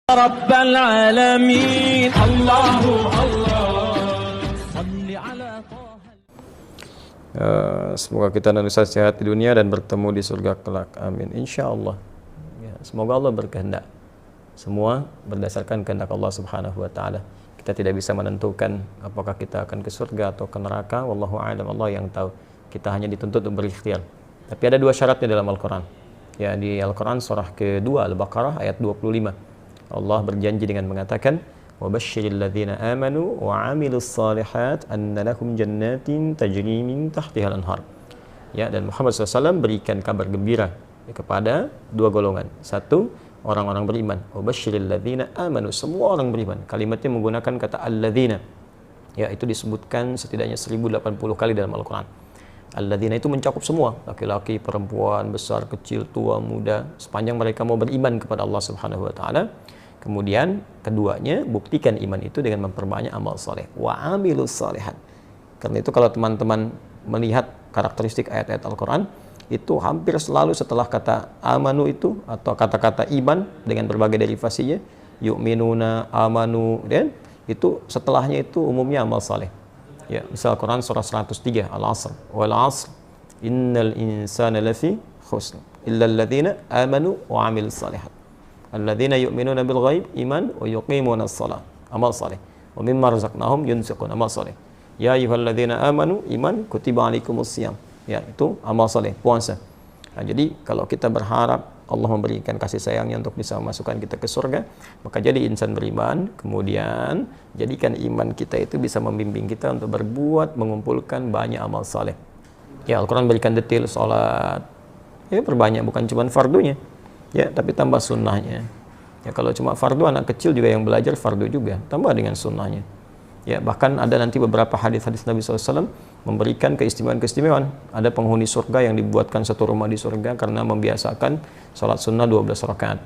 رب العالمين الله الله صل على طه. Semoga kita dan Ustaz sehat di dunia dan bertemu di surga kelak. Amin. Insya Allah. Ya, semoga Allah berkehendak. Semua berdasarkan kehendak Allah Subhanahu wa Ta'ala. Kita tidak bisa menentukan apakah kita akan ke surga atau ke neraka. Wallahu a'lam, Allah yang tahu. Kita hanya dituntut untuk berikhtiar. Tapi ada dua syaratnya dalam Al-Quran. Ya, di Al-Quran surah kedua Al-Baqarah ayat 25. Allah berjanji dengan mengatakan, وَبَشِّرِ الَّذِينَ آمَنُوا وَعَمِلُوا الصَّالِحَاتِ أَنَّ لَهُمْ جَنَّاتٍ تَجْرِي مِنْ تَحْتِهَا الْأَنْهَارُ. Ya, dan Muhammad SAW berikan kabar gembira kepada dua golongan. Satu, orang-orang beriman. وَبَشِّرِ الَّذِينَ آمَنُوا, semua orang beriman. Kalimatnya menggunakan kata alladzina. Ya, itu disebutkan setidaknya 1080 kali dalam Al-Quran. Alladzina itu mencakup semua, laki-laki, perempuan, besar, kecil, tua, muda, sepanjang mereka mau beriman kepada Allah Subhanahu wa Ta'ala. Kemudian keduanya, buktikan iman itu dengan memperbanyak amal soleh. Wa amilus salihat. Karena itu kalau teman-teman melihat karakteristik ayat-ayat Al-Quran, itu hampir selalu setelah kata amanu itu, atau kata-kata iman dengan berbagai derivasinya, yu'minuna, amanu, dan itu setelahnya itu umumnya amal soleh. Ya, misal Quran surah 103 Al-Asr, wal 'asr innal insana lafi khusr illa alladhina amanu wa 'amilus shalihat alladhina yu'minuna bil ghaib iman wa yuqimuna as-shalah, amal saleh, wa mimma razaqnahum yunfiqun, amal saleh. Ya ayyuhalladzina amanu iman kutiba 'alaikumus shiyam, ya itu amal saleh, puasa. Nah, jadi kalau kita berharap Allah memberikan kasih sayangnya untuk bisa memasukkan kita ke surga, maka jadi insan beriman, kemudian jadikan iman kita itu bisa membimbing kita untuk berbuat, mengumpulkan banyak amal saleh. Ya, Al-Quran berikan detail sholat, ya perbanyak, bukan cuma fardunya, ya, tapi tambah sunnahnya. Ya, kalau cuma fardu, anak kecil juga yang belajar fardu juga, tambah dengan sunnahnya. Ya, bahkan ada nanti beberapa hadis-hadis Nabi SAW memberikan keistimewaan-keistimewaan. Ada penghuni surga yang dibuatkan satu rumah di surga karena membiasakan salat sunnah 12 rakaat.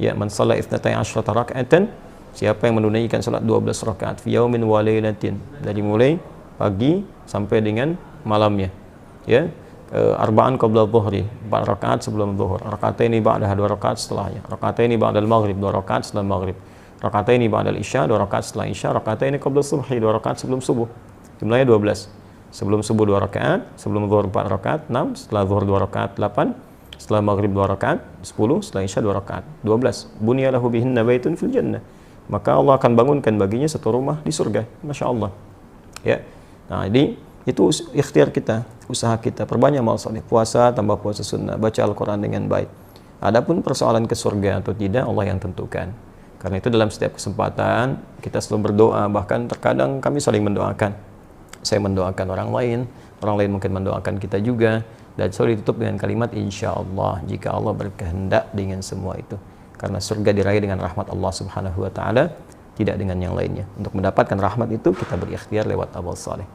Ya, man shalla 12 raka'atan, siapa yang menunaikan salat 12 rakaat fi yaumin wa lailatin, dari mulai pagi sampai dengan malamnya. Ya, arba'an qabla dhuhri, 4 rakaat sebelum zuhur, rakataini ba'daha, 2 rakaat setelahnya, rakataini ba'dal maghrib, 2 rakaat setelah maghrib, rakataini ba'dal isya, 2 rakaat setelah isya, rakataini qabla subhi, 2 rakaat sebelum subuh. Jumlahnya 12. Sebelum subuh 2 rakaat, sebelum zuhur 4 rakaat, 6, setelah zuhur 2 rakaat, 8, setelah maghrib 2 rakaat, 10, setelah isya 2 rakaat, 12. Bunyalahu bihinna baitun fil jannah. Maka Allah akan bangunkan baginya satu rumah di surga. Masya Allah. Ya. Nah, jadi itu ikhtiar kita, usaha kita, perbanyak amal saleh, puasa, tambah puasa sunnah, baca Al-Quran dengan baik. Adapun persoalan ke surga atau tidak, Allah yang tentukan. Karena itu dalam setiap kesempatan kita selalu berdoa, bahkan terkadang kami saling mendoakan. Saya mendoakan orang lain mungkin mendoakan kita juga, dan selalu ditutup dengan kalimat insya Allah, jika Allah berkehendak dengan semua itu. Karena surga diraih dengan rahmat Allah Subhanahu wa Ta'ala, tidak dengan yang lainnya. Untuk mendapatkan rahmat itu kita berikhtiar lewat amal saleh.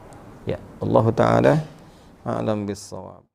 Ya, Allah Ta'ala a'lam bis-shawab.